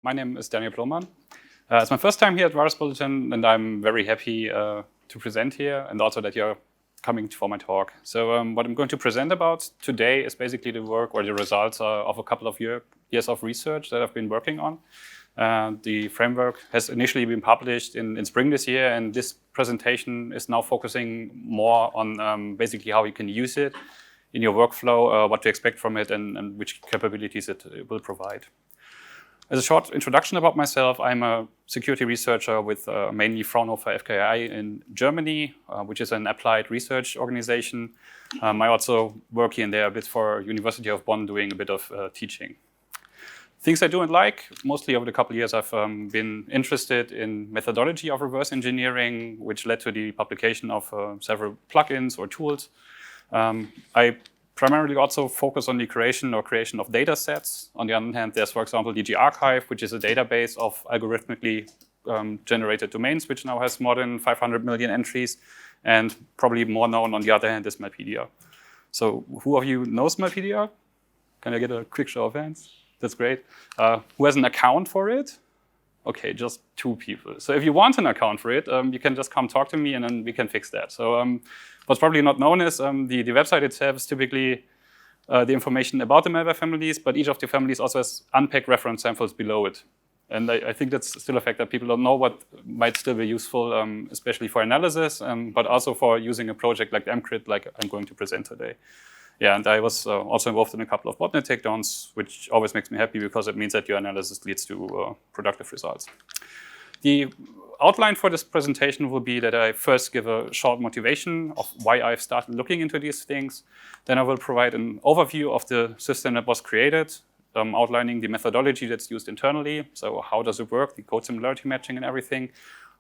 My name is Daniel Plohmann. It's my first time here at Virus Bulletin, and I'm very happy to present here, and also that you're coming for my talk. So what I'm going to present about today is basically the work or the results of a couple of years of research that I've been working on. The framework has initially been published in spring this year, and this presentation is now focusing more on basically how you can use it in your workflow, what to expect from it, and which capabilities it will provide. As a short introduction about myself, I'm a security researcher with mainly Fraunhofer FKIE in Germany, which is an applied research organization. I also work here and there a bit for University of Bonn, doing a bit of teaching. Things I do and like, mostly over the couple of years, I've been interested in methodology of reverse engineering, which led to the publication of several plugins or tools. I primarily also focus on the creation of data sets. On the other hand, there's, for example, DG Archive, which is a database of algorithmically generated domains, which now has more than 500 million entries. And probably more known, on the other hand, is Malpedia. So who of you knows Malpedia? Can I get a quick show of hands? That's great. Who has an account for it? Okay, just 2 people. So if you want an account for it, you can just come talk to me and then we can fix that. So what's probably not known is the website itself is typically the information about the malware families, but each of the families also has unpacked reference samples below it. And I think that's still a fact that people don't know what might still be useful, especially for analysis, but also for using a project like the MCRIT, like I'm going to present today. Yeah, and I was also involved in a couple of botnet takedowns, which always makes me happy because it means that your analysis leads to productive results. The outline for this presentation will be that I first give a short motivation of why I've started looking into these things. Then I will provide an overview of the system that was created, outlining the methodology that's used internally. So how does it work, the code similarity matching and everything.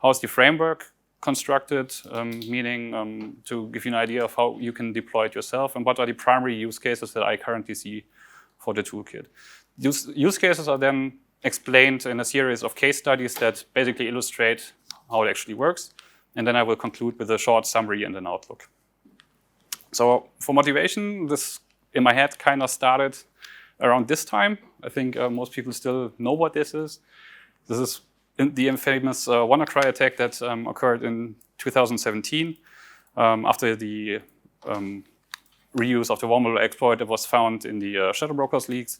How is the framework constructed, meaning to give you an idea of how you can deploy it yourself, and what are the primary use cases that I currently see for the toolkit. These use cases are then explained in a series of case studies that basically illustrate how it actually works, and then I will conclude with a short summary and an outlook. So for motivation, this in my head kind of started around this time. I think most people still know what this is. This is the infamous WannaCry attack that occurred in 2017 after the reuse of the vulnerable exploit that was found in the Shadow Brokers leaks.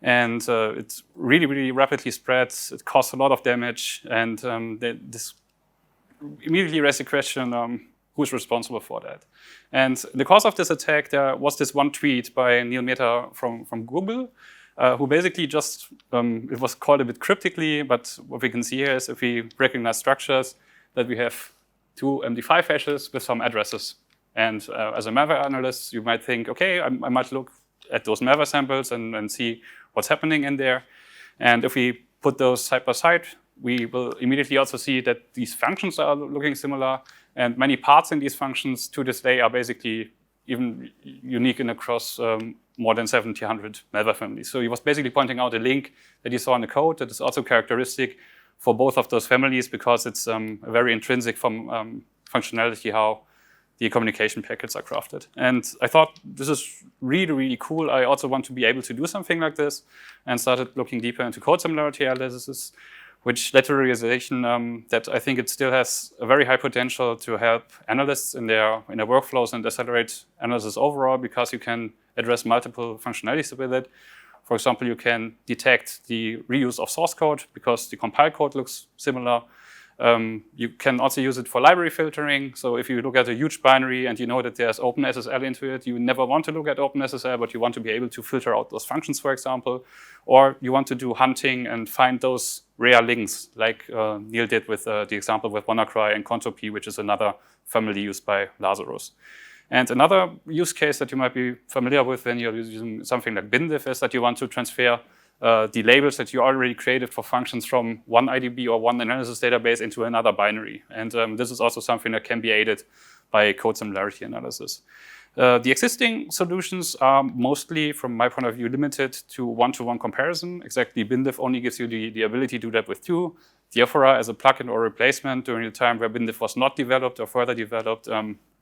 And it really rapidly spreads. It caused a lot of damage. And this immediately raised the question, who's responsible for that? And in the course of this attack, there was this one tweet by Neil Mehta from Google, who basically just, it was called a bit cryptically, but what we can see here is if we recognize structures, that we have 2 MD5 hashes with some addresses. And as a malware analyst, you might think, okay, I might look at those malware samples and see what's happening in there. And if we put those side by side, we will immediately also see that these functions are looking similar. And many parts in these functions to this day are basically even unique and across more than 1,700 malware families. So he was basically pointing out a link that he saw in the code that is also characteristic for both of those families because it's a very intrinsic functionality how the communication packets are crafted. And I thought this is really cool. I also want to be able to do something like this and started looking deeper into code similarity analysis, which led to a realization that I think it still has a very high potential to help analysts in their workflows and accelerate analysis overall because you can address multiple functionalities with it. For example, you can detect the reuse of source code because the compile code looks similar. You can also use it for library filtering. So if you look at a huge binary and you know that there's OpenSSL into it, you never want to look at OpenSSL, but you want to be able to filter out those functions, for example. Or you want to do hunting and find those rare links, like Neil did with the example with WannaCry and Conti, which is another family used by Lazarus. And another use case that you might be familiar with when you're using something like bindiff is that you want to transfer the labels that you already created for functions from one IDB or one analysis database into another binary. And this is also something that can be aided by code similarity analysis. The existing solutions are mostly, from my point of view, limited to one-to-one comparison. Exactly, bindiff only gives you the ability to do that with 2. Diaphora as a plugin or replacement during the time where bindiff was not developed or further developed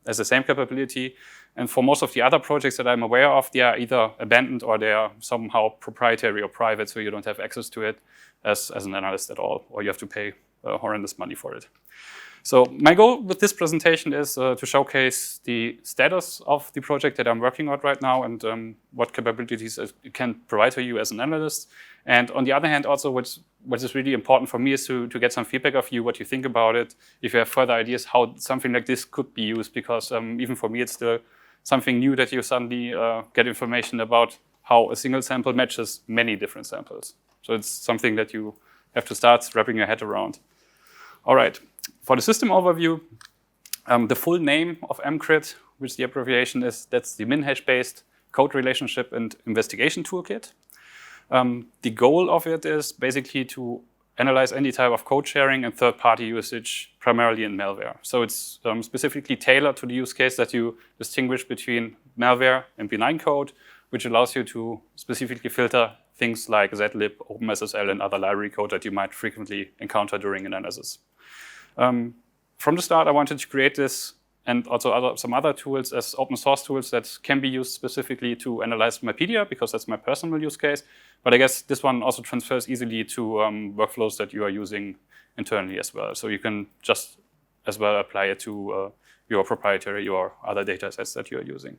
has the same capability. And for most of the other projects that I'm aware of, they are either abandoned or they are somehow proprietary or private, so you don't have access to it as an analyst at all, or you have to pay horrendous money for it. So my goal with this presentation is to showcase the status of the project that I'm working on right now and what capabilities it can provide to you as an analyst. And on the other hand, also what is really important for me is to get some feedback of you, what you think about it, if you have further ideas how something like this could be used, because even for me it's still something new that you suddenly get information about how a single sample matches many different samples. So it's something that you have to start wrapping your head around. All right. For the system overview, the full name of MCRIT, which the abbreviation is, that's the MinHash-based Code Relationship and Investigation Toolkit. The goal of it is basically to analyze any type of code sharing and third-party usage, primarily in malware. So it's specifically tailored to the use case that you distinguish between malware and benign code, which allows you to specifically filter things like zlib, OpenSSL, and other library code that you might frequently encounter during analysis. From the start, I wanted to create this and also some other tools as open source tools that can be used specifically to analyze Mypedia, because that's my personal use case. But I guess this one also transfers easily to workflows that you are using internally as well. So you can just as well apply it to your proprietary or other data sets that you're using.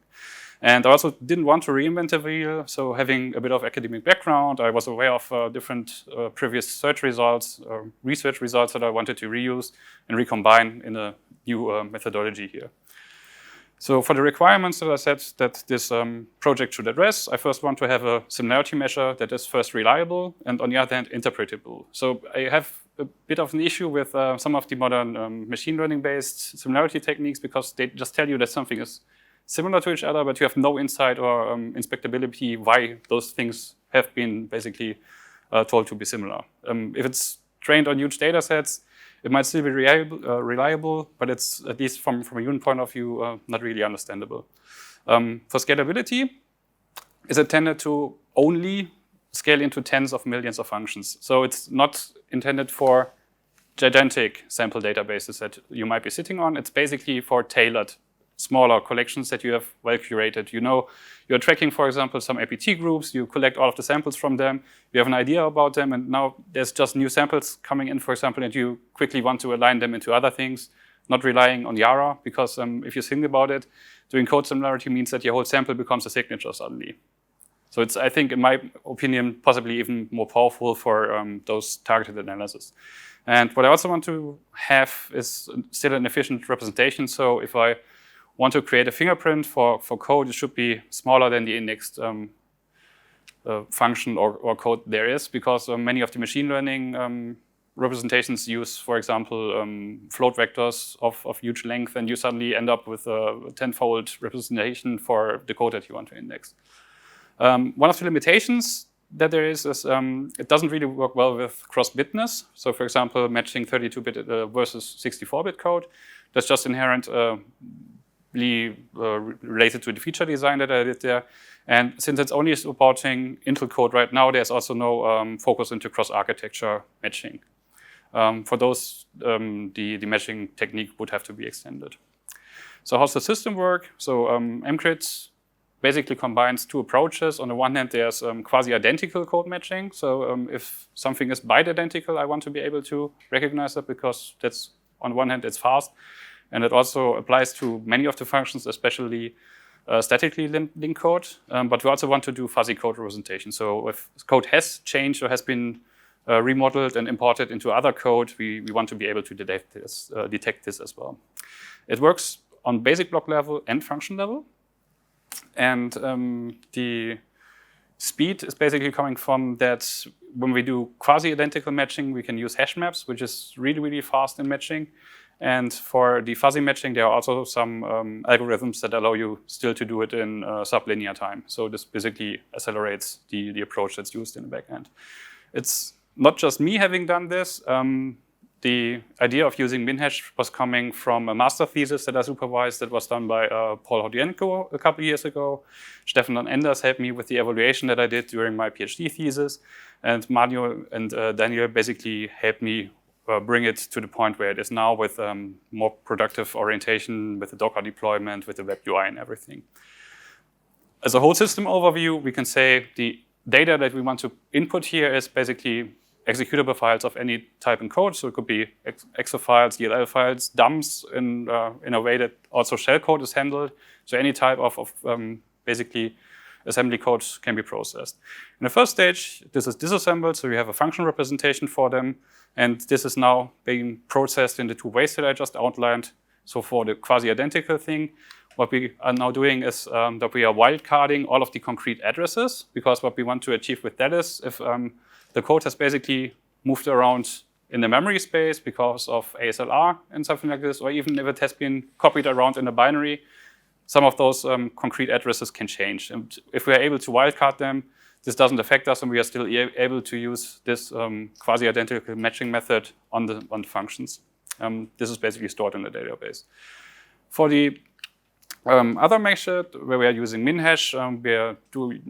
And I also didn't want to reinvent the wheel. So having a bit of academic background, I was aware of different previous search results, research results that I wanted to reuse and recombine in a new methodology here. So for the requirements that I said that this project should address, I first want to have a similarity measure that is first reliable and on the other hand interpretable. So I have a bit of an issue with some of the modern machine learning-based similarity techniques, because they just tell you that something is similar to each other, but you have no insight or inspectability why those things have been basically told to be similar. If it's trained on huge data sets, it might still be reliable, but it's, at least from a human point of view, not really understandable. For scalability, is intended to only scale into tens of millions of functions. So it's not intended for gigantic sample databases that you might be sitting on. It's basically for tailored, smaller collections that you have well curated. You know, you're tracking, for example, some APT groups, you collect all of the samples from them, you have an idea about them, and now there's just new samples coming in, for example, and you quickly want to align them into other things, not relying on Yara, because if you think about it, doing code similarity means that your whole sample becomes a signature suddenly. So it's, I think, in my opinion, possibly even more powerful for those targeted analysis. And what I also want to have is still an efficient representation. So if I want to create a fingerprint for code, it should be smaller than the indexed function or code there is, because many of the machine learning representations use, for example, float vectors of huge length, and you suddenly end up with a 10-fold representation for the code that you want to index. One of the limitations that there is it doesn't really work well with cross-bitness. So for example, matching 32-bit versus 64-bit code, that's just inherently related to the feature design that I did there. And since it's only supporting Intel code right now, there's also no focus into cross-architecture matching. For those, the matching technique would have to be extended. So how's the system work? So MCRIT basically combines two approaches. On the one hand, there's quasi-identical code matching. So if something is byte identical, I want to be able to recognize that, because that's, on one hand, it's fast. And it also applies to many of the functions, especially statically linked code. But we also want to do fuzzy code representation. So if code has changed or has been remodeled and imported into other code, we want to be able to detect this as well. It works on basic block level and function level. And the speed is basically coming from that when we do quasi-identical matching, we can use hash maps, which is really, really fast in matching. And for the fuzzy matching, there are also some algorithms that allow you still to do it in sublinear time. So this basically accelerates the approach that's used in the backend. It's not just me having done this. The idea of using MinHash was coming from a master thesis that I supervised that was done by Paul Hodienko a couple of years ago. Stefan and Anders helped me with the evaluation that I did during my PhD thesis. And Manuel and Daniel basically helped me bring it to the point where it is now with more productive orientation, with the Docker deployment, with the web UI and everything. As a whole system overview, we can say the data that we want to input here is basically executable files of any type in code. So it could be EXE files, DLL files, dumps in a way that also shellcode is handled. So any type of basically assembly code can be processed. In the first stage, this is disassembled, so we have a function representation for them. And this is now being processed in the two ways that I just outlined. So for the quasi-identical thing, what we are now doing is that we are wildcarding all of the concrete addresses, because what we want to achieve with that is if the code has basically moved around in the memory space because of ASLR and something like this, or even if it has been copied around in a binary, some of those concrete addresses can change. And if we are able to wildcard them, this doesn't affect us, and we are still able to use this quasi-identical matching method on the functions. This is basically stored in the database. For the other method, where we are using MinHash, we are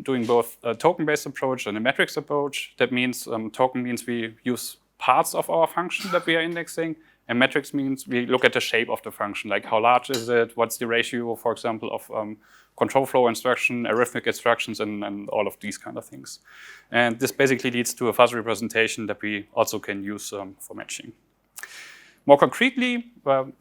doing both a token-based approach and a metrics approach. That means token means we use parts of our function that we are indexing, and metrics means we look at the shape of the function, like how large is it, what's the ratio, for example, of control flow instruction, arithmetic instructions, and all of these kind of things. And this basically leads to a fuzzy representation that we also can use for matching. More concretely,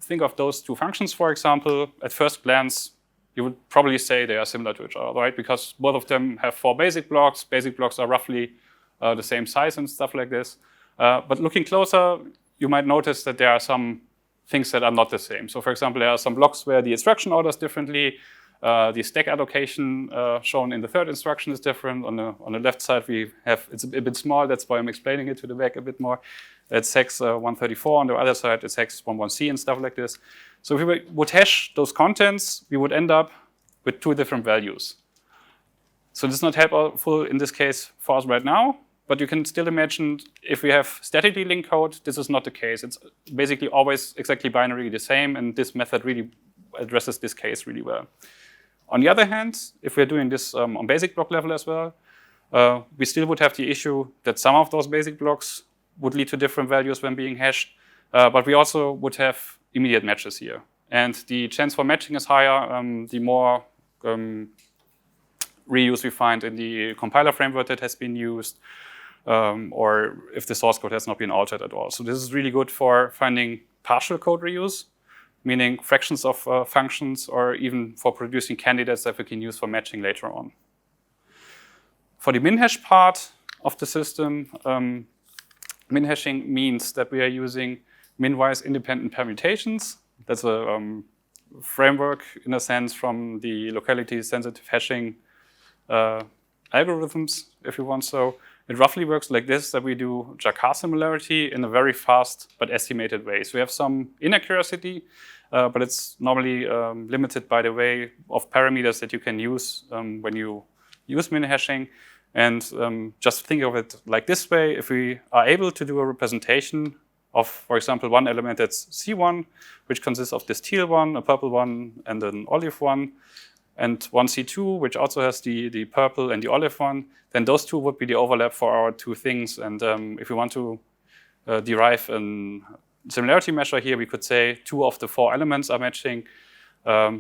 think of those two functions, for example. At first glance, you would probably say they are similar to each other, right? Because both of them have 4 basic blocks. Basic blocks are roughly the same size and stuff like this. But looking closer, you might notice that there are some things that are not the same. So for example, there are some blocks where the instruction order is differently. The stack allocation shown in the third instruction is different. On the left side, we have, it's a bit small. That's why I'm explaining it to the back a bit more. It's hex 134. On the other side, it's hex 11C and stuff like this. So if we would hash those contents, we would end up with 2 different values. So this is not helpful in this case for us right now, but you can still imagine if we have statically linked code, this is not the case. It's basically always exactly binary the same, and this method really addresses this case really well. On the other hand, if we're doing this on basic block level as well, we still would have the issue that some of those basic blocks would lead to different values when being hashed, but we also would have immediate matches here. And the chance for matching is higher the more reuse we find in the compiler framework that has been used, or if the source code has not been altered at all. So this is really good for finding partial code reuse, meaning fractions of functions, or even for producing candidates that we can use for matching later on. For the MinHash part of the system, MinHashing means that we are using min-wise independent permutations. That's a framework, in a sense, from the locality-sensitive hashing algorithms, if you want so. It roughly works like this, that we do Jacquard similarity in a very fast but estimated way. So we have some inaccuracy, but it's normally limited by the way of parameters that you can use when you use min-hashing. And just think of it like this way. If we are able to do a representation of, for example, one element that's C1, which consists of this teal one, a purple one, and an olive one, and one C2, which also has the purple and the olive one, then those two would be the overlap for our 2 things. And if we want to derive a similarity measure here, we could say 2 of the 4 elements are matching.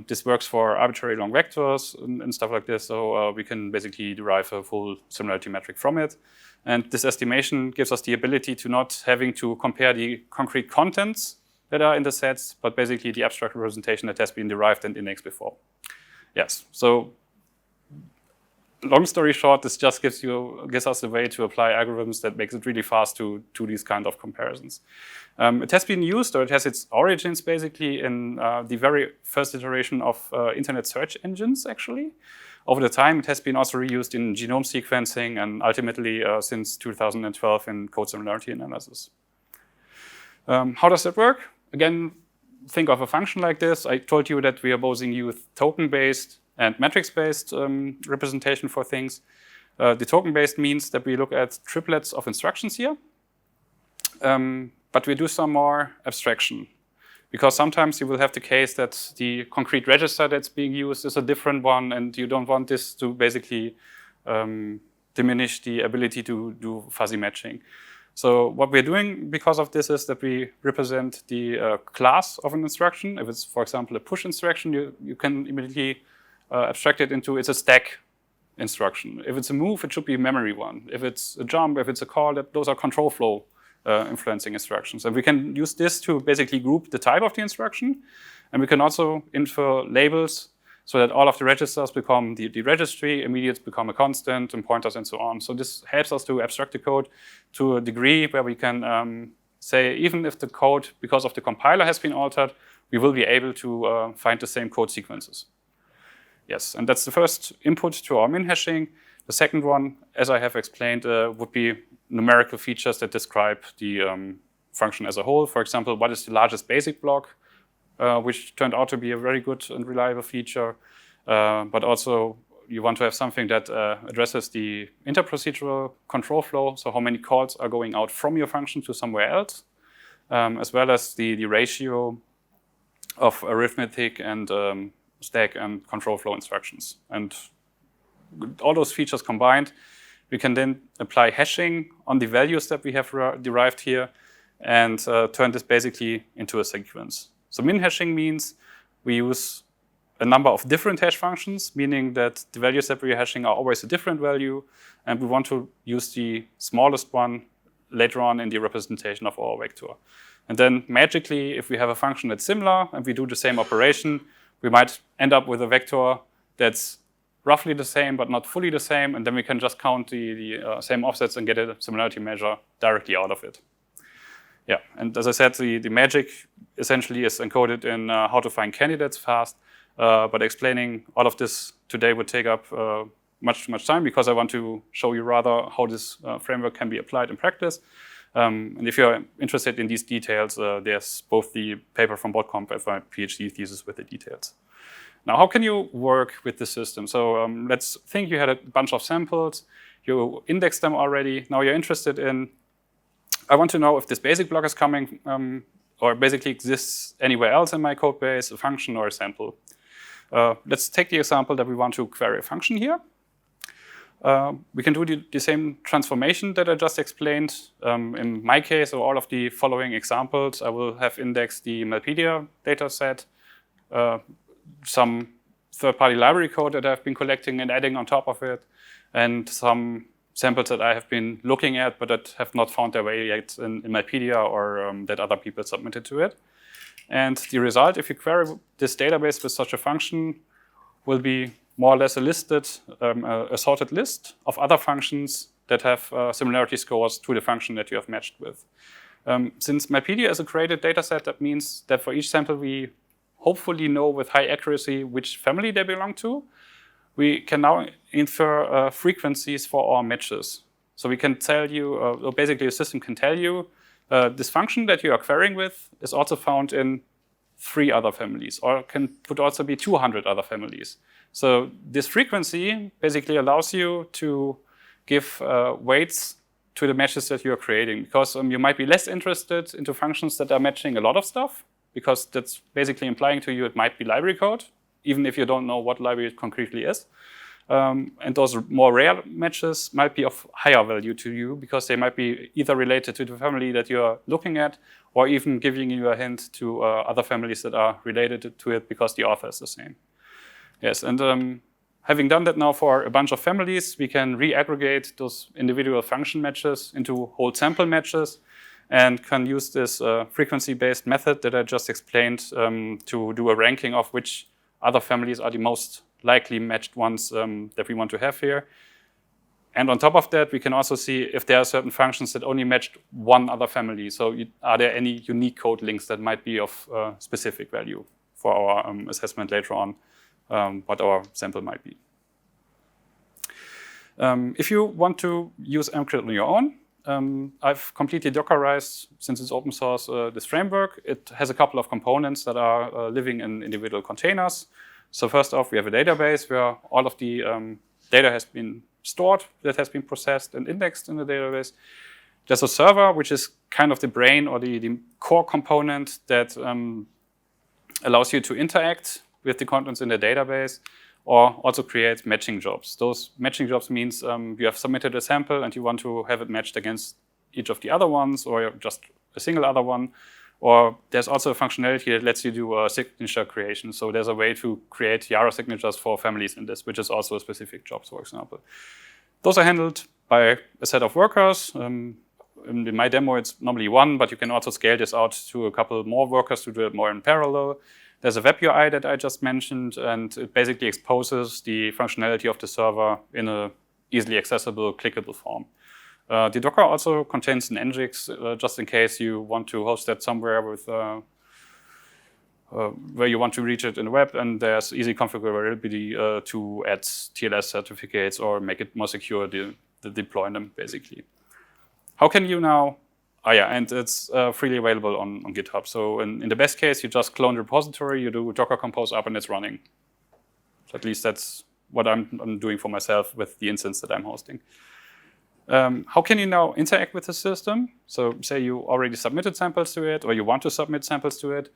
This works for arbitrary long vectors and stuff like this, so we can basically derive a full similarity metric from it. And this estimation gives us the ability to not having to compare the concrete contents that are in the sets, but basically the abstract representation that has been derived and indexed before. Yes, so long story short, this just gives us a way to apply algorithms that makes it really fast to these kind of comparisons. It has been used, or it has its origins basically in the very first iteration of internet search engines, actually. Over the time, it has been also reused in genome sequencing, and ultimately since 2012 in code similarity analysis. How does that work? Again, think of a function like this. I told you that we are both using token-based and metrics-based representation for things. The token-based means that we look at triplets of instructions here, but we do some more abstraction. Because sometimes you will have the case that the concrete register that's being used is a different one, and you don't want this to basically diminish the ability to do fuzzy matching. So what we're doing because of this is that we represent the class of an instruction. If it's, for example, a push instruction, you can immediately abstract it into it's a stack instruction. If it's a move, it should be a memory one. If it's a jump, if it's a call, those are control flow influencing instructions. And we can use this to basically group the type of the instruction. And we can also infer labels so that all of the registers become the registry, immediates become a constant, and pointers and so on. So this helps us to abstract the code to a degree where we can say, even if the code, because of the compiler, has been altered, we will be able to find the same code sequences. Yes, and that's the first input to our min-hashing. The second one, as I have explained, would be numerical features that describe the function as a whole. For example, what is the largest basic block? Which turned out to be a very good and reliable feature. But also, you want to have something that addresses the interprocedural control flow, so how many calls are going out from your function to somewhere else, as well as the ratio of arithmetic and stack and control flow instructions. And all those features combined, we can then apply hashing on the values that we have derived here and turn this basically into a sequence. So min-hashing means we use a number of different hash functions, meaning that the values that we're hashing are always a different value, and we want to use the smallest one later on in the representation of our vector. And then magically, if we have a function that's similar and we do the same operation, we might end up with a vector that's roughly the same but not fully the same, and then we can just count the same offsets and get a similarity measure directly out of it. Yeah, and as I said, the magic essentially is encoded in how to find candidates fast, but explaining all of this today would take up much too much time because I want to show you rather how this framework can be applied in practice. And if you're interested in these details, there's both the paper from Botcomp and my PhD thesis with the details. Now, how can you work with the system? So let's think you had a bunch of samples, you indexed them already, now you're interested in I want to know if this basic block is coming or basically exists anywhere else in my code base, a function or a sample. Let's take the example that we want to query a function here. We can do the same transformation that I just explained. In my case, or all of the following examples, I will have indexed the Malpedia dataset, some third-party library code that I've been collecting and adding on top of it, and some samples that I have been looking at but that have not found their way yet in Malpedia or that other people submitted to it. And the result, if you query this database with such a function, will be more or less a sorted list of other functions that have similarity scores to the function that you have matched with. Since Malpedia is a graded dataset, that means that for each sample we hopefully know with high accuracy which family they belong to. We can now infer frequencies for our matches. So we can tell you, or basically the system can tell you, this function that you are querying with is also found in 3 other families, or could also be 200 other families. So this frequency basically allows you to give weights to the matches that you are creating, because you might be less interested into functions that are matching a lot of stuff, because that's basically implying to you it might be library code, even if you don't know what library it concretely is. And those more rare matches might be of higher value to you because they might be either related to the family that you're looking at or even giving you a hint to other families that are related to it because the author is the same. Yes, and having done that now for a bunch of families, we can re-aggregate those individual function matches into whole sample matches and can use this frequency-based method that I just explained to do a ranking of which other families are the most likely matched ones that we want to have here. And on top of that, we can also see if there are certain functions that only matched one other family. So are there any unique code links that might be of specific value for our assessment later on, what our sample might be. If you want to use MCRIT on your own, I've completely Dockerized, since it's open source, this framework. It has a couple of components that are living in individual containers. So first off, we have a database where all of the data has been stored, that has been processed and indexed in the database. There's a server, which is kind of the brain or the core component that allows you to interact with the contents in the database or also create matching jobs. Those matching jobs means you have submitted a sample and you want to have it matched against each of the other ones, or just a single other one. Or there's also a functionality that lets you do a signature creation. So there's a way to create Yara signatures for families in this, which is also a specific job, for example. Those are handled by a set of workers. In my demo, it's normally one, but you can also scale this out to a couple more workers to do it more in parallel. There's a web UI that I just mentioned, and it basically exposes the functionality of the server in a easily accessible, clickable form. The Docker also contains an Nginx, just in case you want to host that somewhere with where you want to reach it in the web, and there's easy configurability to add TLS certificates or make it more secure the deploy them, basically. How can you now? Oh yeah, and it's freely available on GitHub. So in the best case, you just clone the repository, you do Docker compose up, and it's running. So at least that's what I'm doing for myself with the instance that I'm hosting. How can you now interact with the system? So say you already submitted samples to it, or you want to submit samples to it.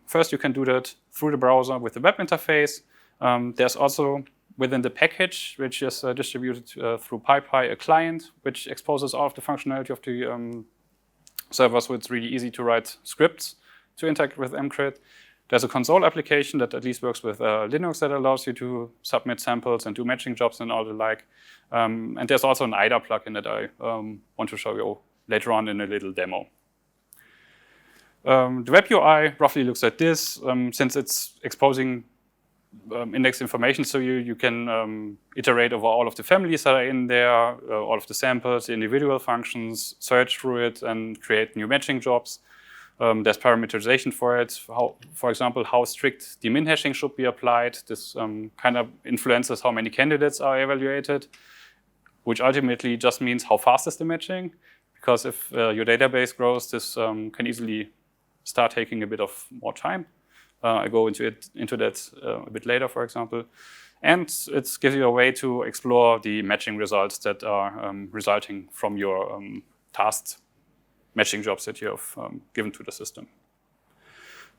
First, you can do that through the browser with the web interface. There's also within the package, which is distributed through PyPy, a client which exposes all of the functionality of the server, so it's really easy to write scripts to interact with MCRIT. There's a console application that at least works with Linux that allows you to submit samples and do matching jobs and all the like. And there's also an IDA plugin that I want to show you later on in a little demo. The web UI roughly looks like this, since it's exposing index information, so you can iterate over all of the families that are in there, all of the samples, the individual functions, search through it, and create new matching jobs. There's parameterization for it. For example, how strict the min-hashing should be applied. This kind of influences how many candidates are evaluated, which ultimately just means how fast is the matching. Because if your database grows, this can easily start taking a bit of more time. I go into that a bit later, for example. And it gives you a way to explore the matching results that are resulting from your tasked matching jobs that you have given to the system.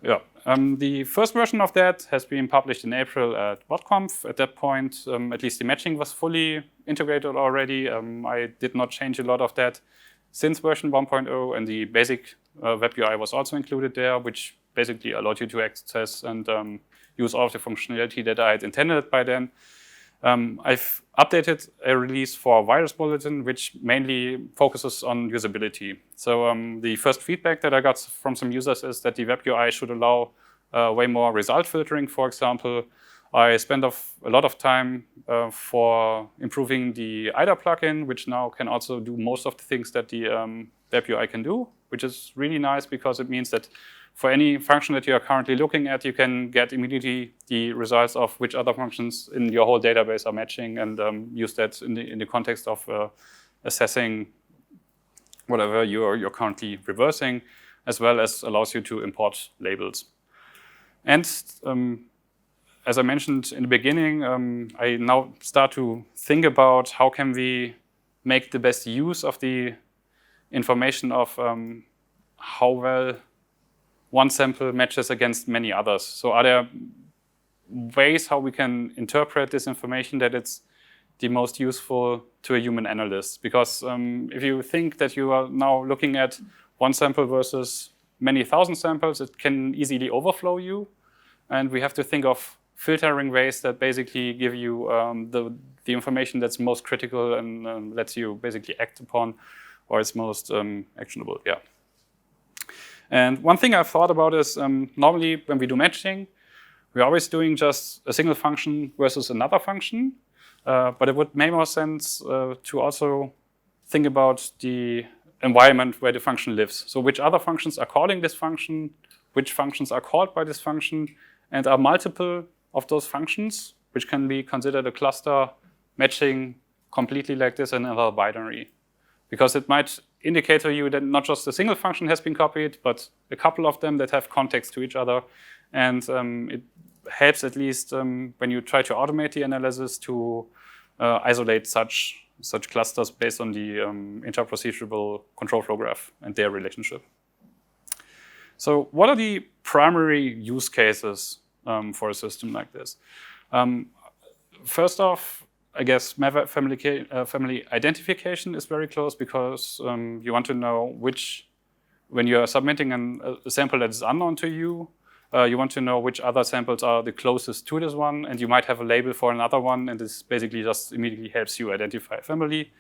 Yeah, the first version of that has been published in April at WhatConf. At that point, at least the matching was fully integrated already. I did not change a lot of that since version 1.0, and the basic web UI was also included there, which basically allowed you to access and use all of the functionality that I had intended by then. I've updated a release for Virus Bulletin, which mainly focuses on usability. So the first feedback that I got from some users is that the web UI should allow way more result filtering, for example. I spent a lot of time for improving the IDA plugin, which now can also do most of the things that the web UI can do, which is really nice because it means that for any function that you are currently looking at, you can get immediately the results of which other functions in your whole database are matching, and use that in the context of assessing whatever you're currently reversing, as well as allows you to import labels. And as I mentioned in the beginning, I now start to think about how can we make the best use of the information of how well one sample matches against many others. So are there ways how we can interpret this information that it's the most useful to a human analyst? Because if you think that you are now looking at one sample versus many thousand samples, it can easily overflow you. And we have to think of filtering ways that basically give you the information that's most critical and lets you basically act upon, or it's most actionable, yeah. And one thing I've thought about is normally when we do matching, we're always doing just a single function versus another function. But it would make more sense to also think about the environment where the function lives. So which other functions are calling this function, which functions are called by this function, and are multiple of those functions, which can be considered a cluster matching completely like this in another binary. Because it might indicate to you that not just a single function has been copied, but a couple of them that have context to each other. And it helps at least when you try to automate the analysis to isolate such clusters based on the interprocedurable control flow graph and their relationship. So what are the primary use cases for a system like this? First off, I guess malware family identification is very close because you want to know when you're submitting a sample that is unknown to you, you want to know which other samples are the closest to this one, and you might have a label for another one, and this basically just immediately helps you identify a family.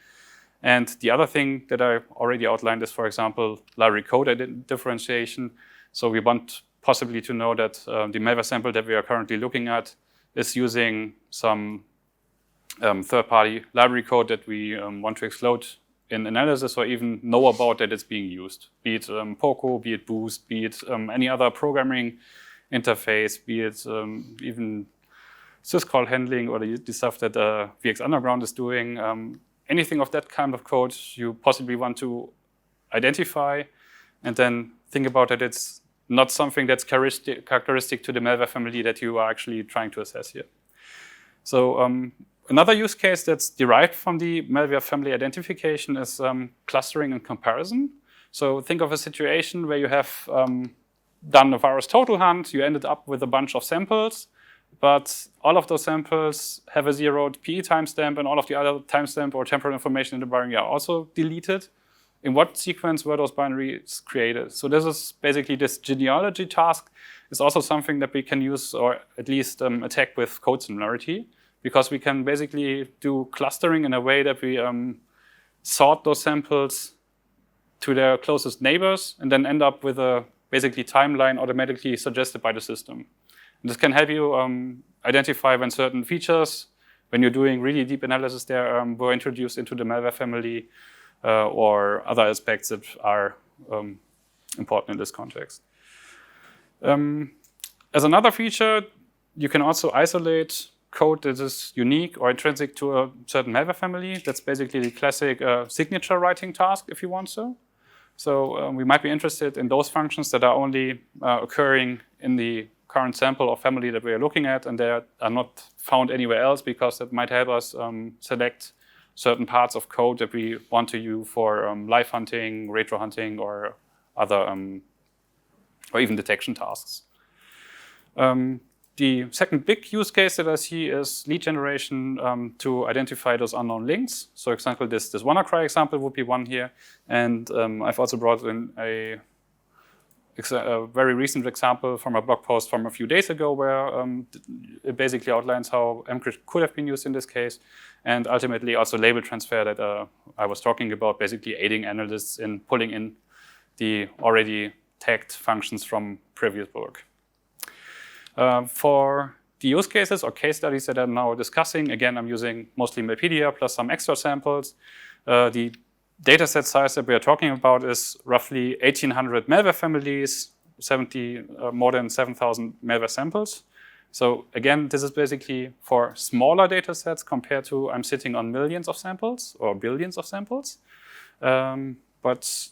And the other thing that I already outlined is, for example, library code differentiation. So we want possibly to know that the malware sample that we are currently looking at is using some third-party library code that we want to exclude in analysis, or even know about that it's being used, be it POCO, be it Boost, be it any other programming interface, be it even syscall handling or the stuff that VX Underground is doing. Anything of that kind of code you possibly want to identify, and then think about that it's not something that's characteristic to the malware family that you are actually trying to assess here. So another use case that's derived from the malware family identification is clustering and comparison. So think of a situation where you have done a virus total hunt, you ended up with a bunch of samples, but all of those samples have a zeroed PE timestamp, and all of the other timestamp or temporal information in the binary are also deleted. In what sequence were those binaries created? So this is basically this genealogy task is also something that we can use, or at least attack with code similarity, because we can basically do clustering in a way that we sort those samples to their closest neighbors and then end up with a basically timeline automatically suggested by the system. And this can help you identify when certain features, when you're doing really deep analysis there, were introduced into the malware family, or other aspects that are important in this context. As another feature, you can also isolate code that is unique or intrinsic to a certain malware family. That's basically the classic signature writing task, if you want so. So we might be interested in those functions that are only occurring in the current sample or family that we are looking at, and they are not found anywhere else, because that might help us select certain parts of code that we want to use for live hunting, retro hunting, or other, or even detection tasks. The second big use case that I see is lead generation to identify those unknown links. So, for example, this WannaCry example would be one here, and I've also brought in a very recent example from a blog post from a few days ago, where it basically outlines how MCRIT could have been used in this case, and ultimately also label transfer that I was talking about, basically aiding analysts in pulling in the already tagged functions from previous work. For the use cases or case studies that I'm now discussing, again, I'm using mostly Malpedia plus some extra samples. The dataset size that we are talking about is roughly 1,800 malware families, more than 7,000 malware samples. So again, this is basically for smaller datasets compared to I'm sitting on millions of samples or billions of samples. But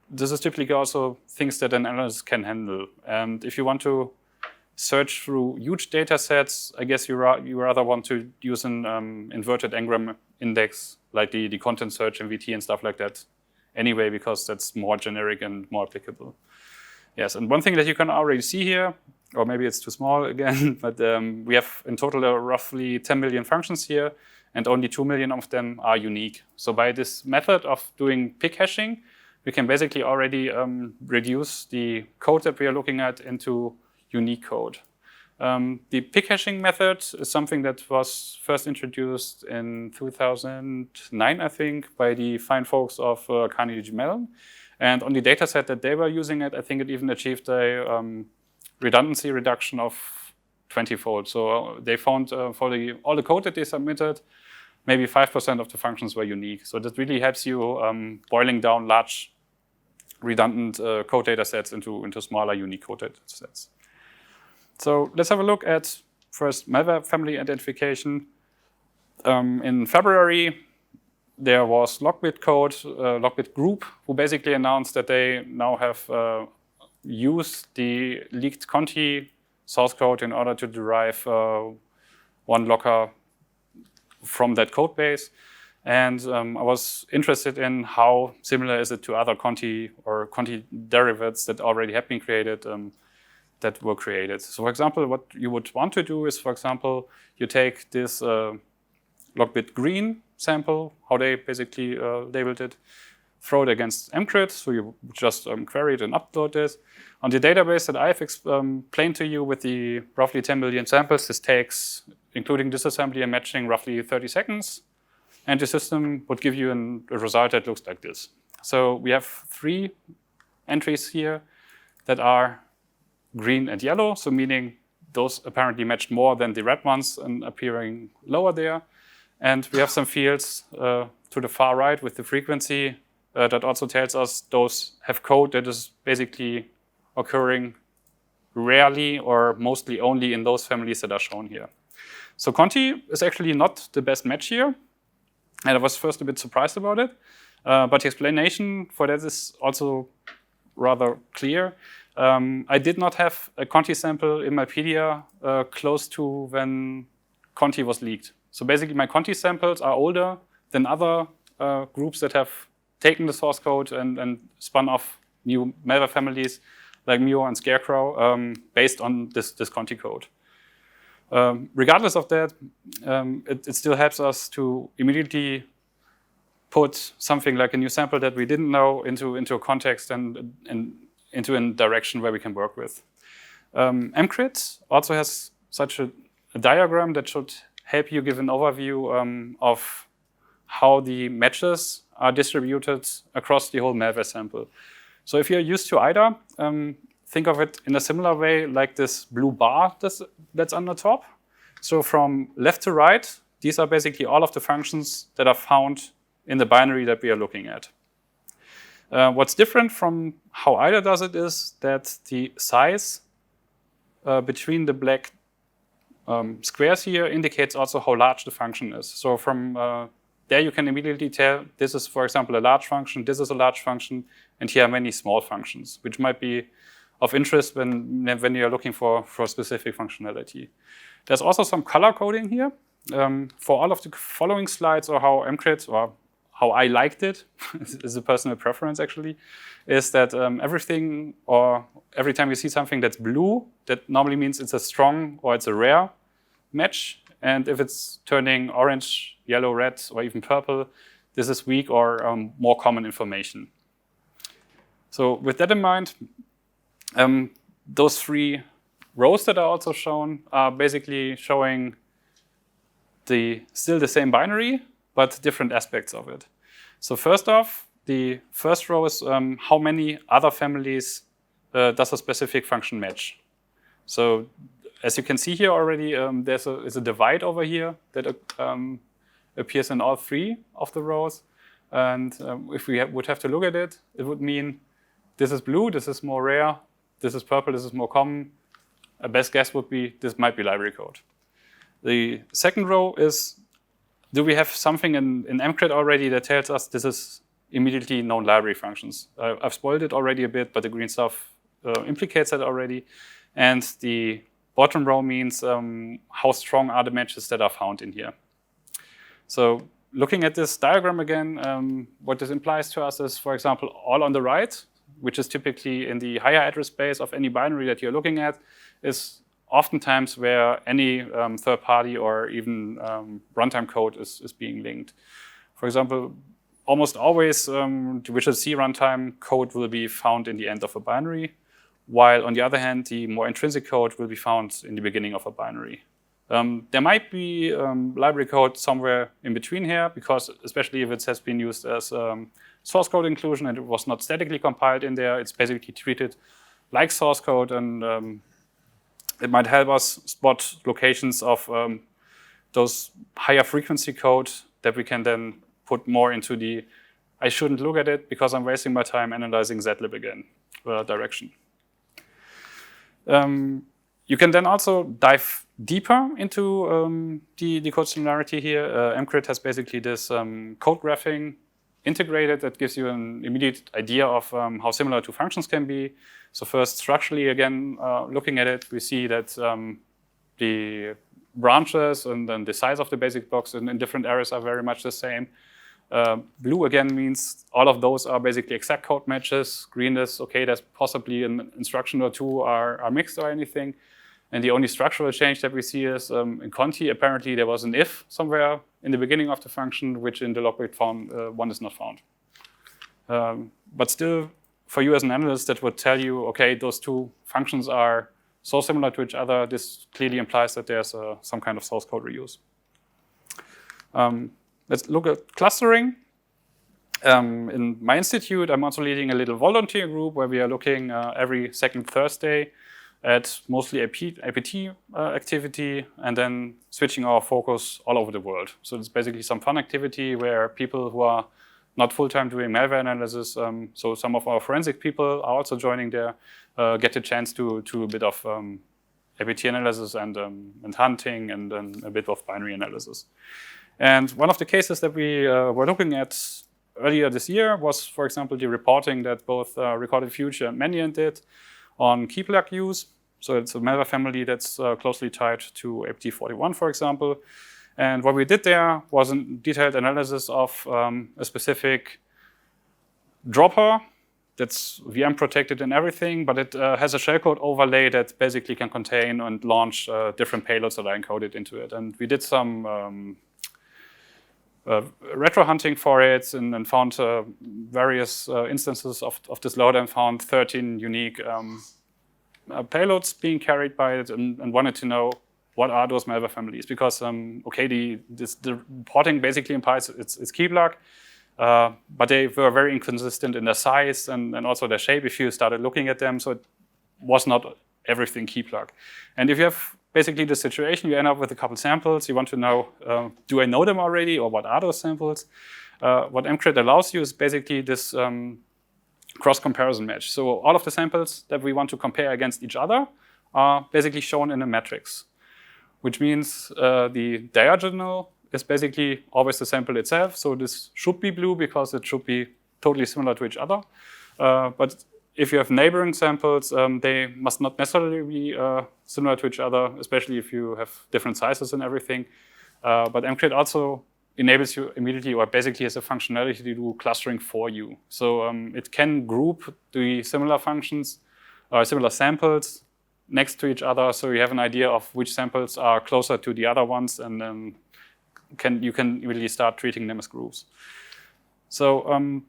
this is typically also things that an analyst can handle. And if you want to search through huge data sets, I guess you rather want to use an inverted n-gram index, like the content search MVT and stuff like that anyway, because that's more generic and more applicable. Yes, and one thing that you can already see here, or maybe it's too small again, but we have in total roughly 10 million functions here, and only 2 million of them are unique. So by this method of doing pig hashing, we can basically already reduce the code that we are looking at into unique code. The pig hashing method is something that was first introduced in 2009, I think, by the fine folks of Carnegie Mellon. And on the dataset that they were using it, I think it even achieved a redundancy reduction of 20-fold. So they found for all the code that they submitted, maybe 5% of the functions were unique. So that really helps you boiling down large redundant code datasets into smaller unique code datasets. So let's have a look at first malware family identification. In February, there was Lockbit code, Lockbit group, who basically announced that they now have used the leaked Conti source code in order to derive one locker from that code base. And I was interested in how similar is it to other Conti or Conti derivatives that already have been created, that were created. So for example, what you would want to do is, for example, you take this Lockbit green sample, how they basically labeled it. Throw it against MCRIT, so you just query it and upload this. On the database that I've explained to you with the roughly 10 million samples, this takes, including disassembly and matching, roughly 30 seconds. And the system would give you a result that looks like this. So we have 3 entries here that are green and yellow, so meaning those apparently matched more than the red ones and appearing lower there. And we have some fields to the far right with the frequency that also tells us those have code that is basically occurring rarely or mostly only in those families that are shown here. So Conti is actually not the best match here. And I was first a bit surprised about it. But the explanation for that is also rather clear. I did not have a Conti sample in my pedia close to when Conti was leaked. So basically my Conti samples are older than other groups that have taken the source code and spun off new malware families like Mio and Scarecrow based on this Conti code. Regardless of that, it still helps us to immediately put something like a new sample that we didn't know into a context and into a direction where we can work with. MCRIT also has such a diagram that should help you give an overview of how the matches are distributed across the whole malware sample. So if you're used to IDA, think of it in a similar way like this blue bar that's on the top. So from left to right, these are basically all of the functions that are found in the binary that we are looking at. What's different from how IDA does it is that the size between the black squares here indicates also how large the function is. So from there you can immediately tell this is, for example, a large function, this is a large function, and here are many small functions, which might be of interest when you're looking for specific functionality. There's also some color coding here. For all of the following slides, or how MCRIT, or how I liked it, is a personal preference actually, is that everything, or every time you see something that's blue, that normally means it's a strong or it's a rare match. And if it's turning orange, yellow, red, or even purple, this is weak or more common information. So with that in mind, those 3 rows that are also shown are basically showing still the same binary, but different aspects of it. So first off, the first row is how many other families does a specific function match. So as you can see here already, there's a divide over here that appears in all 3 of the rows. And if we would have to look at it, it would mean this is blue, this is more rare, this is purple, this is more common. A best guess would be this might be library code. The second row is, do we have something in MCRIT already that tells us this is immediately known library functions? I've spoiled it already a bit, but the green stuff implicates that already. And the bottom row means how strong are the matches that are found in here. So looking at this diagram again, what this implies to us is, for example, all on the right, which is typically in the higher address space of any binary that you're looking at, is oftentimes where any third party or even runtime code is being linked. For example, almost always the Visual C runtime code will be found in the end of a binary, while on the other hand, the more intrinsic code will be found in the beginning of a binary. There might be library code somewhere in between here, because especially if it has been used as source code inclusion and it was not statically compiled in there, it's basically treated like source code, and it might help us spot locations of those higher frequency code that we can then put more into the I shouldn't look at it because I'm wasting my time analyzing zlib again direction. You can then also dive deeper into the code similarity here. MCRIT has basically this code graphing integrated that gives you an immediate idea of how similar two functions can be. So first, structurally, again, looking at it, we see that the branches and then the size of the basic blocks in different areas are very much the same. Blue, again, means all of those are basically exact code matches. Green is, okay, there's possibly an instruction or two are mixed or anything. And the only structural change that we see is in Conti, apparently there was an if somewhere in the beginning of the function, which in the Lockbit found one is not found. But still, for you as an analyst, that would tell you, okay, those two functions are so similar to each other. This clearly implies that there's some kind of source code reuse. Let's look at clustering. In my institute, I'm also leading a little volunteer group where we are looking every second Thursday at mostly APT activity and then switching our focus all over the world. So it's basically some fun activity where people who are not full-time doing malware analysis, so some of our forensic people are also joining there, get a chance to a bit of APT analysis and hunting and a bit of binary analysis. And one of the cases that we were looking at earlier this year was, for example, the reporting that both Recorded Future and Mandiant did on Keyplug use. So it's a malware family that's closely tied to APT41, for example. And what we did there was a detailed analysis of a specific dropper that's VM protected and everything, but it has a shellcode overlay that basically can contain and launch different payloads that are encoded into it. And we did some retro hunting for it and found various instances of this loader and found 13 unique payloads being carried by it and wanted to know what are those malware families, because okay, the reporting basically implies it's Keyplug, but they were very inconsistent in their size and also their shape if you started looking at them, so it was not everything Keyplug. And if you have basically the situation, you end up with a couple samples, you want to know, do I know them already or what are those samples? What MCRIT allows you is basically this cross-comparison match. So all of the samples that we want to compare against each other are basically shown in a matrix, which means the diagonal is basically always the sample itself. So this should be blue because it should be totally similar to each other. But if you have neighboring samples, they must not necessarily be similar to each other, especially if you have different sizes and everything. But MCRIT also enables you immediately, or basically has a functionality to do clustering for you. So it can group the similar functions, similar samples next to each other, so you have an idea of which samples are closer to the other ones, and then you can really start treating them as groups. So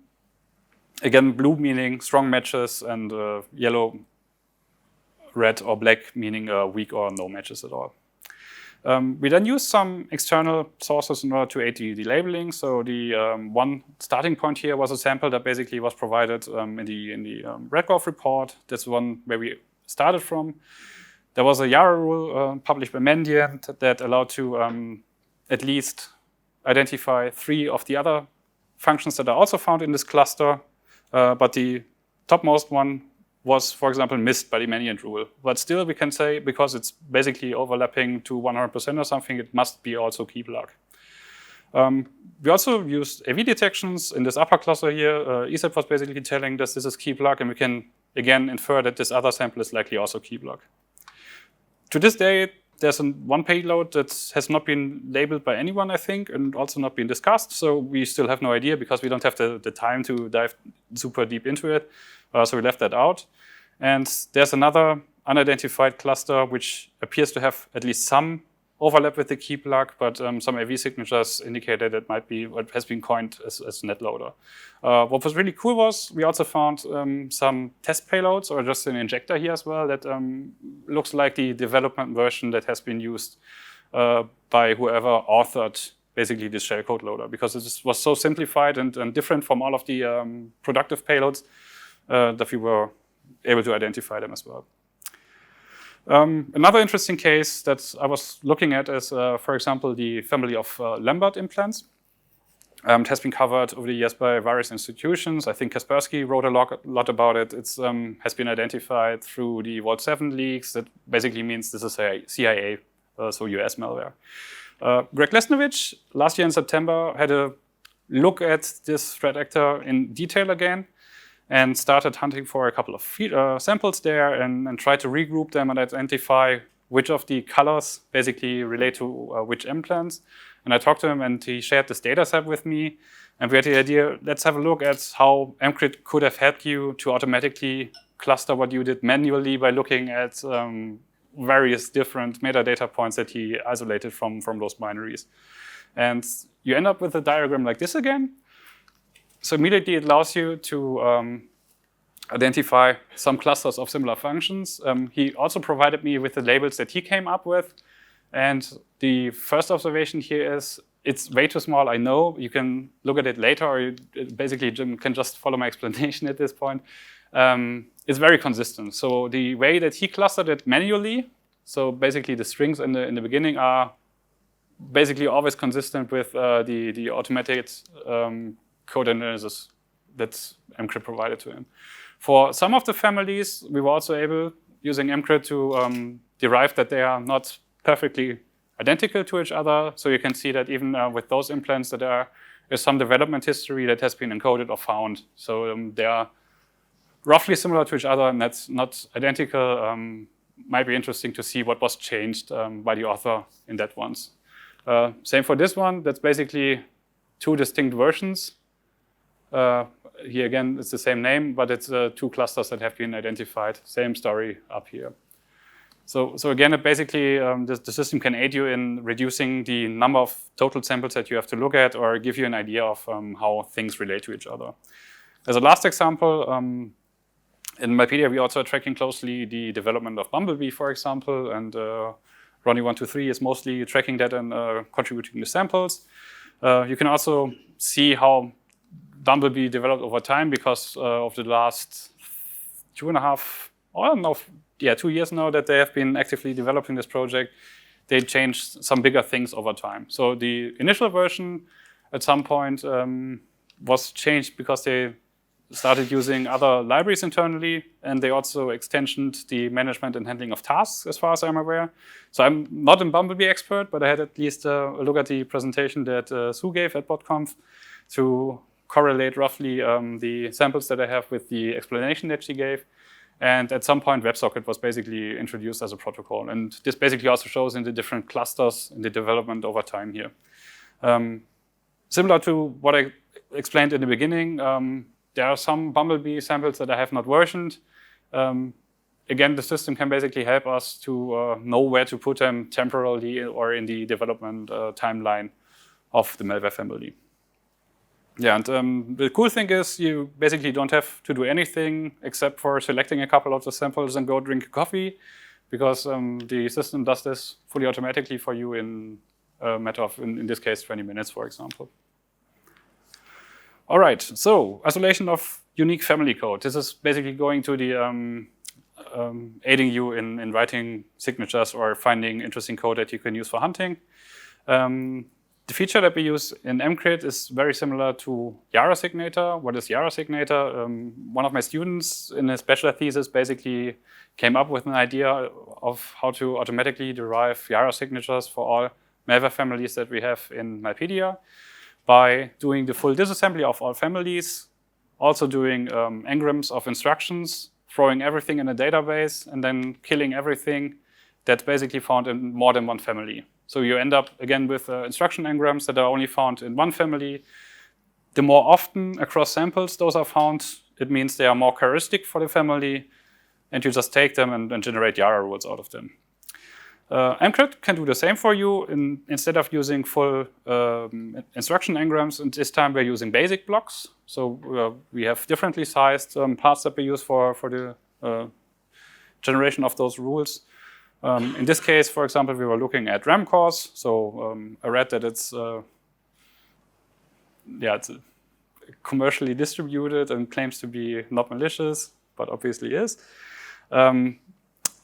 again, blue meaning strong matches, and yellow, red, or black meaning weak or no matches at all. We then use some external sources in order to aid the labeling. So the one starting point here was a sample that basically was provided in the Redgrove report. That's one where we started from. There was a Yara rule published by Mandiant that allowed to at least identify 3 of the other functions that are also found in this cluster, but the topmost one was, for example, missed by the Mandiant rule. But still, we can say, because it's basically overlapping to 100% or something, it must be also Keyplug. We also used AV detections in this upper cluster here. ESET was basically telling that this is Keyplug, and we can again infer that this other sample is likely also Keyplug. To this day, there's one payload that has not been labeled by anyone, I think, and also not been discussed. So we still have no idea because we don't have the time to dive super deep into it. So we left that out. And there's another unidentified cluster which appears to have at least some overlap with the Keyplug, but some AV signatures indicated it might be what has been coined as netloader. What was really cool was we also found some test payloads, or just an injector here as well, that looks like the development version that has been used by whoever authored basically this shellcode loader, because it was so simplified and different from all of the productive payloads that we were able to identify them as well. Another interesting case that I was looking at is, for example, the family of Lambert implants. It has been covered over the years by various institutions. I think Kaspersky wrote a lot about it. It has been identified through the Vault 7 leaks. That basically means this is a CIA, so US malware. Greg Lesnovich, last year in September, had a look at this threat actor in detail again, and started hunting for a couple of samples there and tried to regroup them and identify which of the colors basically relate to which implants. And I talked to him and he shared this data set with me. And we had the idea, let's have a look at how MCRIT could have helped you to automatically cluster what you did manually by looking at various different metadata points that he isolated from those binaries. And you end up with a diagram like this again. So immediately it allows you to identify some clusters of similar functions. He also provided me with the labels that he came up with. And the first observation here is it's way too small, I know. You can look at it later, or you basically can just follow my explanation at this point. It's very consistent. So the way that he clustered it manually, so basically the strings in the beginning are basically always consistent with the automated code analysis that MCRIT provided to him. For some of the families, we were also able, using MCRIT, to derive that they are not perfectly identical to each other. So you can see that even with those implants, that there is some development history that has been encoded or found. So they are roughly similar to each other, and that's not identical. Might be interesting to see what was changed by the author in that ones. Same for this one. That's basically two distinct versions. Here again, it's the same name, but it's two clusters that have been identified. Same story up here. So again, it basically, the system can aid you in reducing the number of total samples that you have to look at, or give you an idea of how things relate to each other. As a last example, in Malpedia, we also are tracking closely the development of Bumblebee, for example, and Ronnie123 is mostly tracking that and contributing the samples. You can also see how Bumblebee developed over time because of the last 2 years now that they have been actively developing this project. They changed some bigger things over time. So the initial version at some point was changed because they started using other libraries internally, and they also extensioned the management and handling of tasks, as far as I'm aware. So I'm not a Bumblebee expert, but I had at least a look at the presentation that Sue gave at BotConf to correlate roughly the samples that I have with the explanation that she gave. And at some point, WebSocket was basically introduced as a protocol. And this basically also shows in the different clusters in the development over time here. Similar to what I explained in the beginning, there are some Bumblebee samples that I have not versioned. Again, the system can basically help us to know where to put them temporarily or in the development timeline of the malware family. Yeah, and the cool thing is you basically don't have to do anything except for selecting a couple of the samples and go drink a coffee, because the system does this fully automatically for you in a matter of, in this case, 20 minutes, for example. All right, so isolation of unique family code. This is basically going to the aiding you in writing signatures or finding interesting code that you can use for hunting. The feature that we use in MCRIT is very similar to Yara Signator. What is Yara Signator? One of my students in his bachelor thesis basically came up with an idea of how to automatically derive Yara signatures for all malware families that we have in Malpedia by doing the full disassembly of all families, also doing engrams of instructions, throwing everything in a database, and then killing everything that's basically found in more than one family. So you end up, again, with instruction engrams that are only found in one family. The more often across samples those are found, it means they are more characteristic for the family, and you just take them and generate Yara rules out of them. MCRIT can do the same for you. Instead of using full instruction engrams, and this time we're using basic blocks. So we have differently sized parts that we use for the generation of those rules. In this case, for example, we were looking at RAM cores. So I read that it's commercially distributed and claims to be not malicious, but obviously is.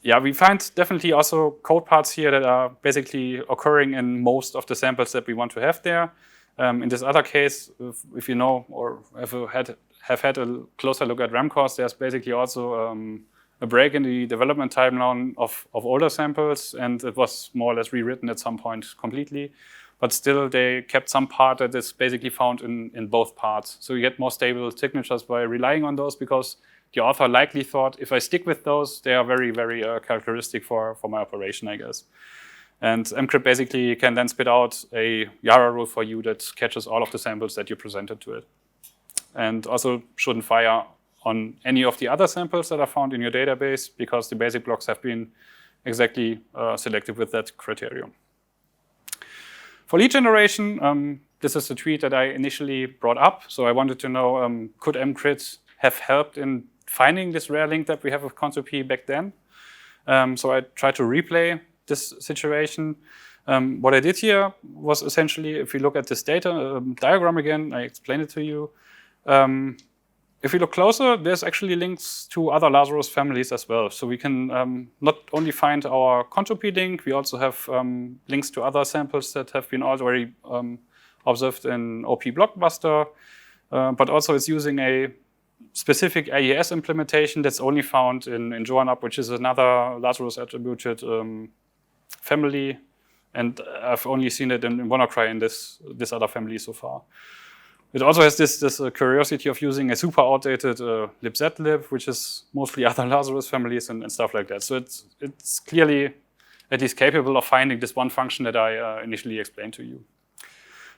We find definitely also code parts here that are basically occurring in most of the samples that we want to have there. In this other case, if you know or have had a closer look at RAM cores, there's basically also a break in the development timeline of older samples, and it was more or less rewritten at some point completely. But still, they kept some part that is basically found in both parts. So you get more stable signatures by relying on those, because the author likely thought, if I stick with those, they are very, very characteristic for my operation, I guess. And MCRIT basically can then spit out a Yara rule for you that catches all of the samples that you presented to it. And also shouldn't fire on any of the other samples that are found in your database, because the basic blocks have been exactly selected with that criterion. For lead generation, this is the tweet that I initially brought up. So I wanted to know, could MCRIT have helped in finding this rare link that we have with Conti back then? So I tried to replay this situation. What I did here was essentially, if we look at this data diagram again, I explained it to you. If we look closer, there's actually links to other Lazarus families as well. So we can not only find our Conti link, we also have links to other samples that have been already observed in OP Blockbuster, but also it's using a specific AES implementation that's only found in Joanna, which is another Lazarus attributed family. And I've only seen it in WannaCry in this other family so far. It also has this curiosity of using a super outdated libzlib, which is mostly other Lazarus families and stuff like that. So it's clearly at least capable of finding this one function that I initially explained to you.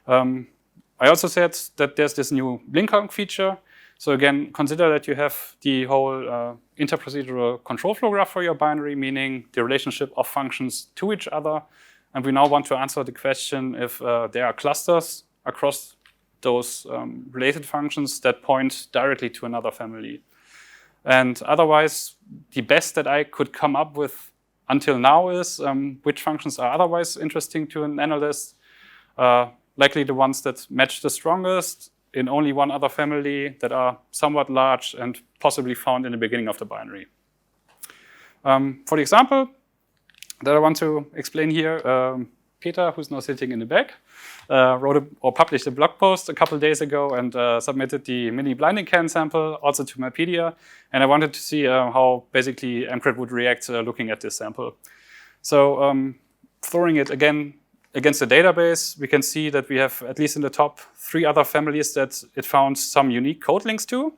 I also said that there's this new link hunk feature. So again, consider that you have the whole interprocedural control flow graph for your binary, meaning the relationship of functions to each other. And we now want to answer the question if there are clusters across those related functions that point directly to another family. And otherwise, the best that I could come up with until now is which functions are otherwise interesting to an analyst, likely the ones that match the strongest in only one other family, that are somewhat large and possibly found in the beginning of the binary. For the example that I want to explain here, Peter, who's now sitting in the back, published a blog post a couple of days ago and submitted the mini blinding can sample also to Mypedia. And I wanted to see how basically MCRIT would react looking at this sample. So throwing it again against the database, we can see that we have, at least in the top 3 other families, that it found some unique code links to.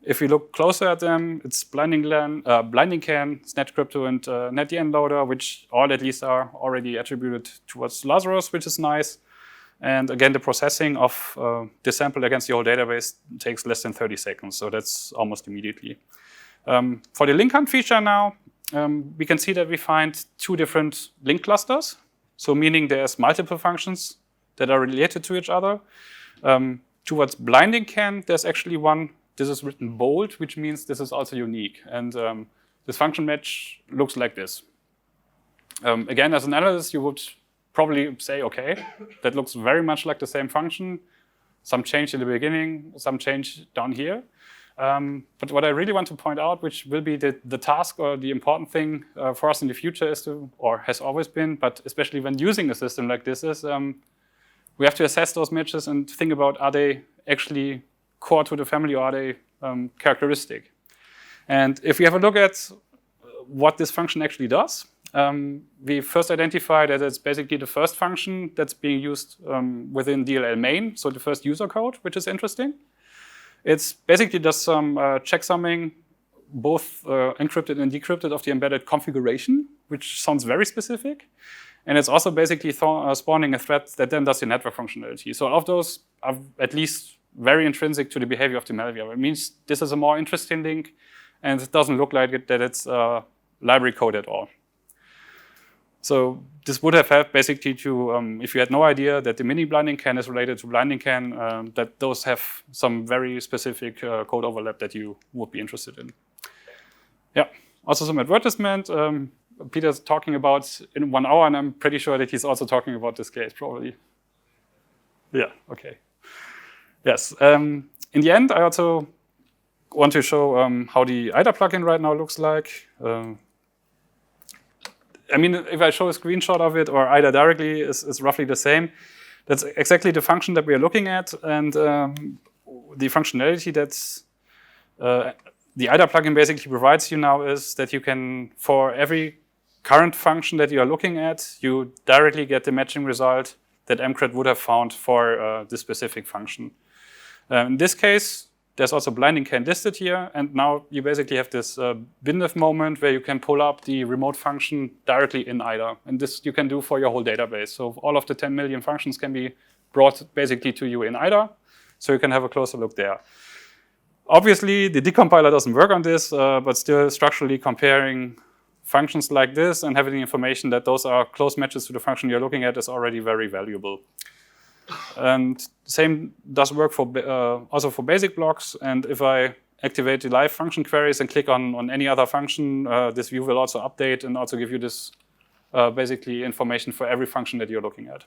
If we look closer at them, it's Blinding Can, SnatchCrypto, and NetDN Loader, which all at least are already attributed towards Lazarus, which is nice. And again, the processing of the sample against the whole database takes less than 30 seconds, so that's almost immediately. For the link hunt feature now, we can see that we find 2 different link clusters. So meaning there's multiple functions that are related to each other. Towards Blinding Can, there's actually one. This is written bold, which means this is also unique. And this function match looks like this. Again, as an analyst, you would probably say, OK, that looks very much like the same function. Some change in the beginning, some change down here. But what I really want to point out, which will be the task or the important thing for us in the future is to, or has always been, but especially when using a system like this, is we have to assess those matches and think about, are they actually core to the family or are they characteristic? And if we have a look at what this function actually does, we first identify that it's basically the first function that's being used within DLL main, so the first user code, which is interesting. It's basically just some checksumming, both encrypted and decrypted, of the embedded configuration, which sounds very specific. And it's also basically spawning a thread that then does the network functionality. So all of those are at least very intrinsic to the behavior of the malware. It means this is a more interesting link, and it doesn't look like that it's library code at all. So this would have helped basically to, if you had no idea that the mini blinding can is related to blinding can, that those have some very specific code overlap that you would be interested in. Yeah, also some advertisement. Peter's talking about in 1 hour, and I'm pretty sure that he's also talking about this case, probably. Yeah, okay. Yes, in the end, I also want to show how the IDA plugin right now looks like. I mean, if I show a screenshot of it, or IDA directly is roughly the same. That's exactly the function that we are looking at, and the functionality that's the IDA plugin basically provides you now is that you can, for every current function that you are looking at, you directly get the matching result that MCRIT would have found for this specific function. In this case, there's also blinding can listed here, and now you basically have this bindiff moment where you can pull up the remote function directly in IDA. And this you can do for your whole database. So all of the 10 million functions can be brought basically to you in IDA, so you can have a closer look there. Obviously, the decompiler doesn't work on this, but still structurally comparing functions like this and having the information that those are close matches to the function you're looking at is already very valuable. And same does work for also for basic blocks. And if I activate the live function queries and click on any other function, this view will also update and also give you this basically information for every function that you're looking at.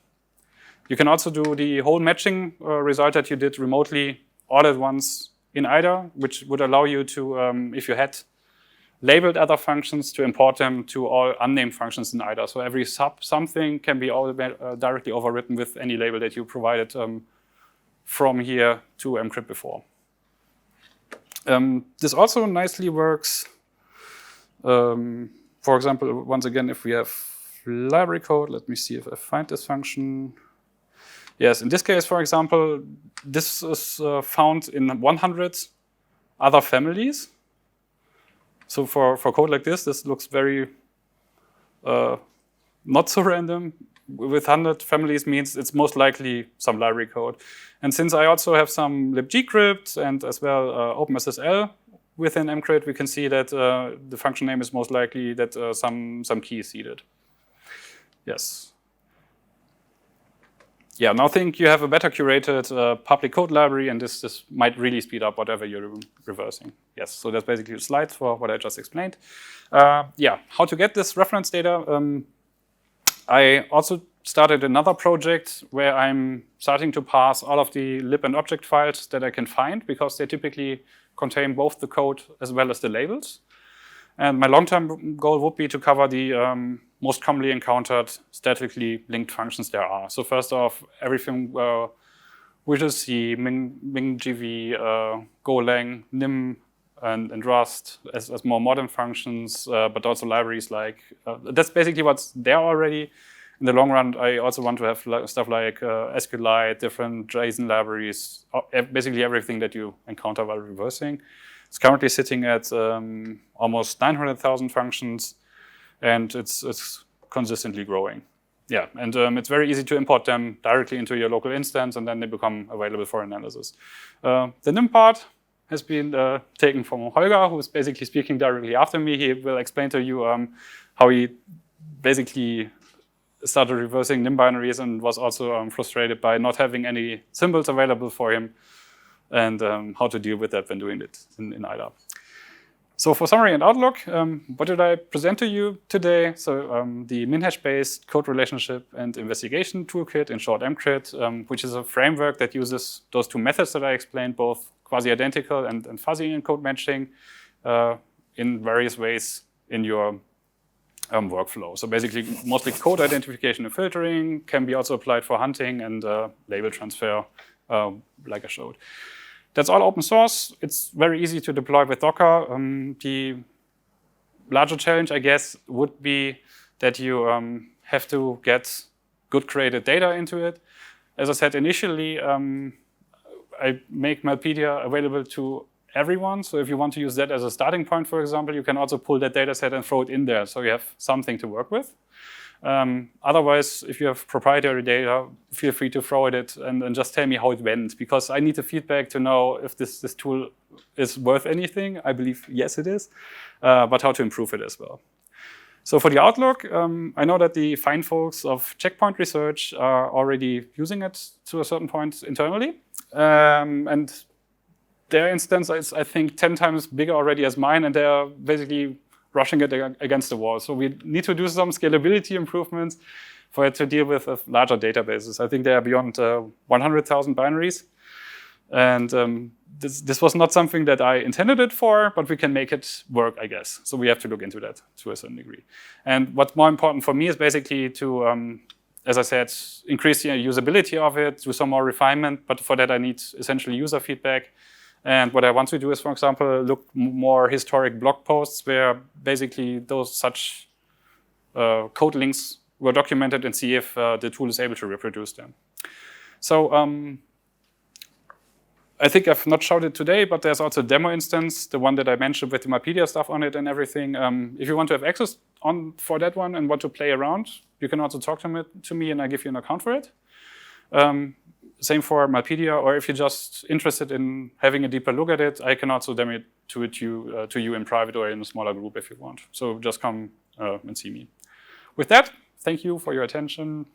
You can also do the whole matching result that you did remotely all at once in IDA, which would allow you to, if you had labeled other functions, to import them to all unnamed functions in IDA. So every something can be all directly overwritten with any label that you provided from here to MCRIT before. This also nicely works, for example, once again, if we have library code, let me see if I find this function. Yes, in this case, for example, this is found in 100 other families. So for code like this looks very not so random. With 100 families means it's most likely some library code. And since I also have some libgcrypt and as well OpenSSL within MCRIT, we can see that the function name is most likely that some key is seeded. Yes. Yeah, now I think you have a better curated public code library, and this might really speed up whatever you're reversing. Yes, so that's basically the slides for what I just explained. Yeah, how to get this reference data. I also started another project where I'm starting to parse all of the lib and object files that I can find, because they typically contain both the code as well as the labels. And my long-term goal would be to cover the most commonly encountered statically linked functions there are. So first off, everything Visual C, MinGV, Golang, Nim, and Rust as more modern functions, but also libraries like, that's basically what's there already. In the long run, I also want to have stuff like SQLite, different JSON libraries, basically everything that you encounter while reversing. It's currently sitting at almost 900,000 functions, and it's consistently growing. Yeah, and it's very easy to import them directly into your local instance, and then they become available for analysis. The NIM part has been taken from Holger, who is basically speaking directly after me. He will explain to you how he basically started reversing NIM binaries and was also frustrated by not having any symbols available for him, and how to deal with that when doing it in IDA. So for summary and outlook, what did I present to you today? So the MinHash-based code relationship and investigation toolkit, in short MCRIT, which is a framework that uses those two methods that I explained, both quasi-identical and fuzzy encode matching, in various ways in your workflow. So basically, mostly code identification and filtering, can be also applied for hunting and label transfer, like I showed. That's all open source. It's very easy to deploy with Docker. The larger challenge, I guess, would be that you have to get good created data into it. As I said initially, I make Malpedia available to everyone. So if you want to use that as a starting point, for example, you can also pull that data set and throw it in there, so you have something to work with. Otherwise, if you have proprietary data, feel free to throw it and just tell me how it went, because I need the feedback to know if this tool is worth anything. I believe, yes, it is, but how to improve it as well. So for the outlook, I know that the fine folks of Checkpoint Research are already using it to a certain point internally. And their instance is, I think, 10 times bigger already as mine, and they're basically rushing it against the wall. So we need to do some scalability improvements for it to deal with larger databases. I think they are beyond 100,000 binaries. And this was not something that I intended it for, but we can make it work, I guess. So we have to look into that to a certain degree. And what's more important for me is basically to, as I said, increase the usability of it, do some more refinement. But for that, I need essentially user feedback. And what I want to do is, for example, look more historic blog posts where basically those such code links were documented and see if the tool is able to reproduce them. So I think I've not showed it today, but there's also a demo instance, the one that I mentioned with the Malpedia stuff on it and everything. If you want to have access for that one and want to play around, you can also talk to me and I give you an account for it. Same for Malpedia, or if you're just interested in having a deeper look at it, I can also demo it to you in private or in a smaller group if you want. So just come and see me. With that, thank you for your attention.